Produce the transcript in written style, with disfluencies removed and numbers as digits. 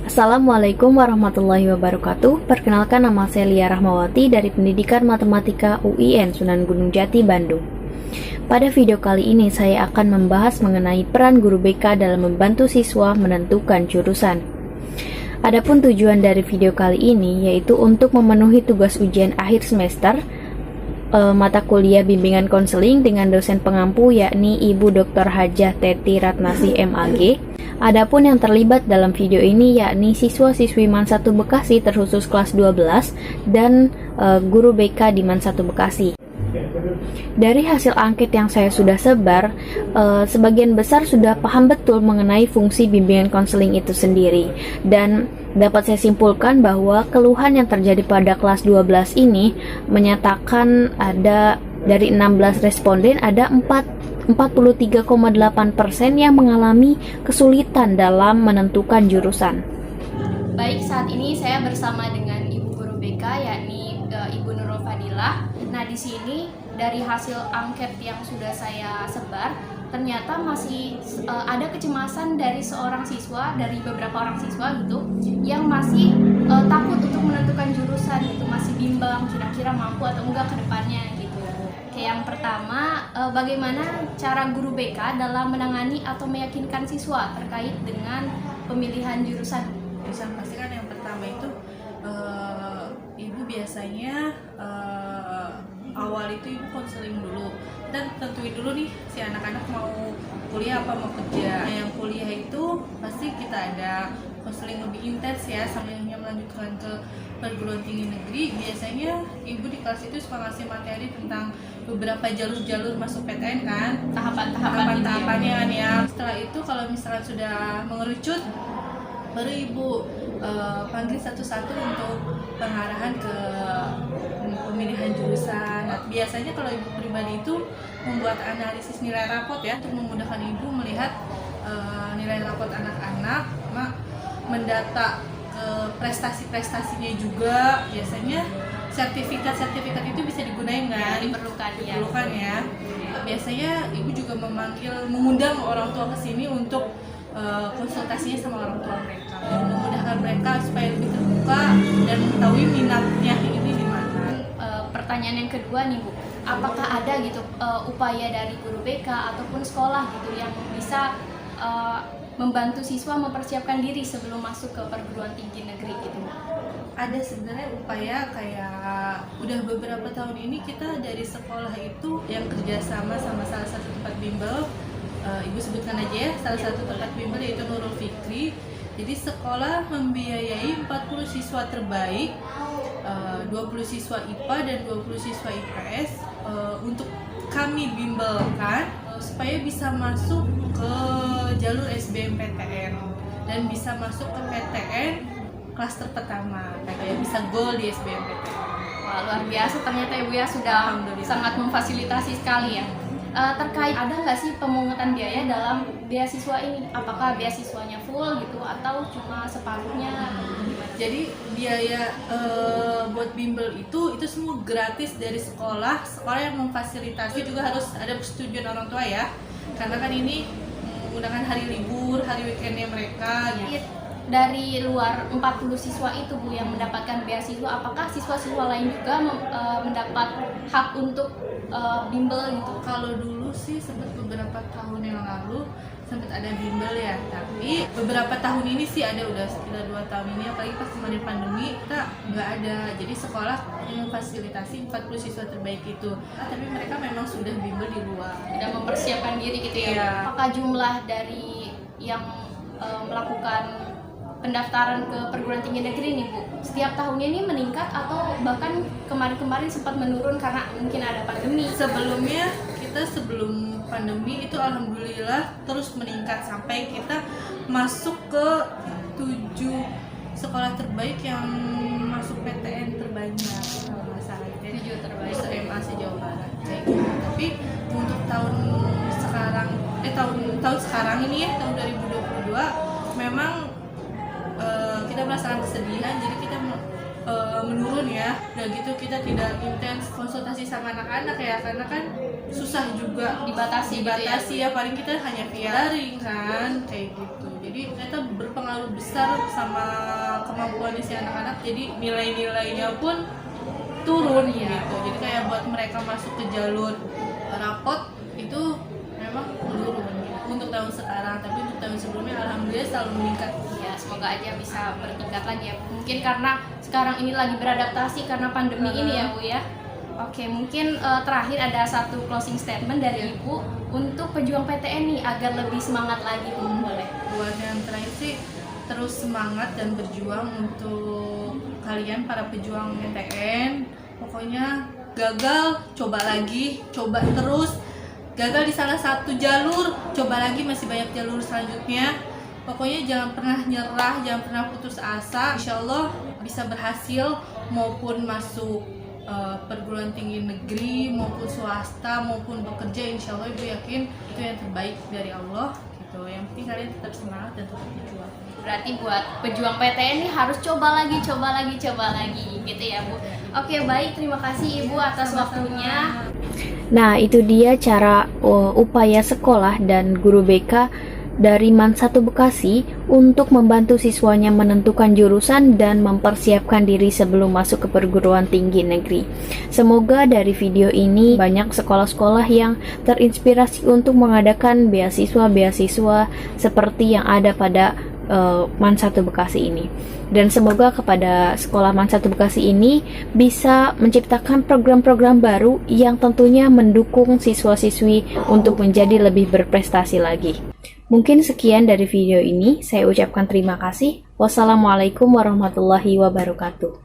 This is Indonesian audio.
Assalamualaikum warahmatullahi wabarakatuh. Perkenalkan, nama saya Lia Rahmawati dari Pendidikan Matematika UIN Sunan Gunung Jati, Bandung. Pada video kali ini saya akan membahas mengenai peran guru BK dalam membantu siswa menentukan jurusan. Adapun tujuan dari video kali ini yaitu untuk memenuhi tugas ujian akhir semester mata kuliah bimbingan konseling dengan dosen pengampu yakni Ibu Dr. Hajah Teti Ratnasih MAG. Adapun yang terlibat dalam video ini yakni siswa-siswi MAN 1 Bekasi terkhusus kelas 12 dan guru BK di MAN 1 Bekasi. Dari hasil angket yang saya sudah sebar, sebagian besar sudah paham betul mengenai fungsi bimbingan konseling itu sendiri. Dan dapat saya simpulkan bahwa keluhan yang terjadi pada kelas 12 ini menyatakan ada dari 16 responden ada 43,8% yang mengalami kesulitan dalam menentukan jurusan. Baik, saat ini saya bersama dengan Ibu Guru BK yakni Ibu Nurul Fadilah. Nah, di sini dari hasil angket yang sudah saya sebar, ternyata masih ada kecemasan dari seorang siswa, dari beberapa orang siswa gitu, yang masih takut untuk menentukan jurusan gitu, masih bimbang kira-kira mampu atau enggak ke depannya gitu. Oke, yang pertama, bagaimana cara guru BK dalam menangani atau meyakinkan siswa terkait dengan pemilihan jurusan? Bisa pastikan yang pertama itu ibu biasanya awal itu ibu konseling dulu dan tentuin dulu nih si anak-anak mau kuliah apa mau kerja. Yang kuliah itu pasti kita ada konseling lebih intens ya, sambil melanjutkan ke perguruan tinggi negeri. Biasanya ibu di kelas itu suka ngasih materi tentang beberapa jalur-jalur masuk PTN kan, tahapan-tahapannya kan ya. Setelah itu kalau misalkan sudah mengerucut, baru ibu panggil satu-satu untuk pengarahan ke pemilihan jurusan. Nah, biasanya kalau ibu pribadi itu membuat analisis nilai rapot ya, untuk memudahkan ibu melihat nilai rapot anak-anak, mendata prestasi-prestasinya juga. Biasanya sertifikat itu bisa digunakan kan? Diperlukan ya. Biasanya ibu juga mengundang orang tua ke sini untuk konsultasinya sama orang tua mereka, memudahkan mereka supaya lebih terbuka dan mengetahui minatnya ini di mana. Pertanyaan yang kedua nih Bu, apakah ada gitu upaya dari guru BK ataupun sekolah gitu yang bisa membantu siswa mempersiapkan diri sebelum masuk ke perguruan tinggi negeri gitu? Ada sebenarnya upaya, kayak udah beberapa tahun ini kita dari sekolah itu yang kerjasama sama salah satu tempat bimbel, ibu sebutkan aja ya, salah satu tempat bimbel yaitu Nurul Fikri. Jadi sekolah membiayai 40 siswa terbaik, 20 siswa IPA dan 20 siswa IPS untuk kami bimbelkan supaya bisa masuk ke jalur SBMPTN dan bisa masuk ke PTN klaster pertama, kayak bisa goal di SBMPTN. Wah, luar biasa ternyata Ibu ya, sudah sangat memfasilitasi sekali ya. Terkait ada nggak sih pemungutan biaya dalam beasiswa ini? Apakah beasiswanya full gitu atau cuma separuhnya? Jadi biaya buat bimbel itu semua gratis dari sekolah. Sekolah yang memfasilitasi juga harus ada persetujuan orang tua ya, karena kan ini menggunakan hari libur, hari weekendnya mereka gitu. Dari luar 40 siswa itu Bu yang mendapatkan beasiswa, apakah siswa-siswa lain juga mendapat hak untuk bimbel gitu? Kalau dulu sih sempat beberapa tahun yang lalu sempat ada bimbel ya, tapi beberapa tahun ini sih ada, udah sekitar 2 tahun ini, apalagi pas kemarin pandemi kita nggak ada. Jadi sekolah memfasilitasi 40 siswa terbaik itu, tapi mereka memang sudah bimbel di luar, sudah mempersiapkan diri gitu ya. Iya. Apakah jumlah dari yang melakukan pendaftaran ke perguruan tinggi negeri nih Bu, setiap tahunnya ini meningkat atau bahkan kemarin-kemarin sempat menurun karena mungkin ada pandemi? Sebelumnya kita sebelum pandemi itu alhamdulillah terus meningkat sampai kita masuk ke 7 sekolah terbaik yang masuk PTN terbanyak kalau nggak salah itu 7 terbaik se-MA se-Jawa Barat kayak gitu. Tapi untuk tahun sekarang ini ya, tahun 2022 memang kita merasakan kesedihan, jadi kita menurun ya. Udah gitu kita tidak intens konsultasi sama anak-anak ya, karena kan susah juga dibatasi ya, paling kita hanya via daring kan kayak gitu. Jadi Jadi ternyata berpengaruh besar sama kemampuan si anak-anak, jadi nilai-nilainya pun turun gitu. Jadi kayak buat mereka masuk ke jalur rapot itu memang menurun untuk tahun sekarang, tapi untuk tahun sebelumnya alhamdulillah selalu meningkat. Ya, semoga aja bisa bertingkat lagi ya. Mungkin karena sekarang ini lagi beradaptasi karena pandemi ini ya Bu ya. Oke, mungkin terakhir ada satu closing statement dari Ibu untuk pejuang PTN nih agar lebih semangat lagi Bu, boleh? Buat yang terakhir sih, terus semangat dan berjuang untuk kalian para pejuang PTN. Pokoknya gagal, coba lagi, coba terus. Gagal di salah satu jalur, coba lagi, masih banyak jalur selanjutnya. Pokoknya jangan pernah nyerah, jangan pernah putus asa. Insya Allah bisa berhasil, maupun masuk perguruan tinggi negeri maupun swasta maupun bekerja. Insya Allah Ibu yakin itu yang terbaik dari Allah gitu. Yang penting kalian tetap semangat dan tetap berjuang. Berarti buat pejuang PTN ini harus coba lagi gitu ya Bu. Oke, baik, terima kasih Ibu atas waktunya. Nah, itu dia cara upaya sekolah dan guru BK dari MAN 1 Bekasi untuk membantu siswanya menentukan jurusan dan mempersiapkan diri sebelum masuk ke perguruan tinggi negeri. Semoga dari video ini banyak sekolah-sekolah yang terinspirasi untuk mengadakan beasiswa-beasiswa seperti yang ada pada MAN 1 Bekasi ini. Dan semoga kepada sekolah MAN 1 Bekasi ini bisa menciptakan program-program baru yang tentunya mendukung siswa-siswi untuk menjadi lebih berprestasi lagi. Mungkin sekian dari video ini, saya ucapkan terima kasih. Wassalamualaikum warahmatullahi wabarakatuh.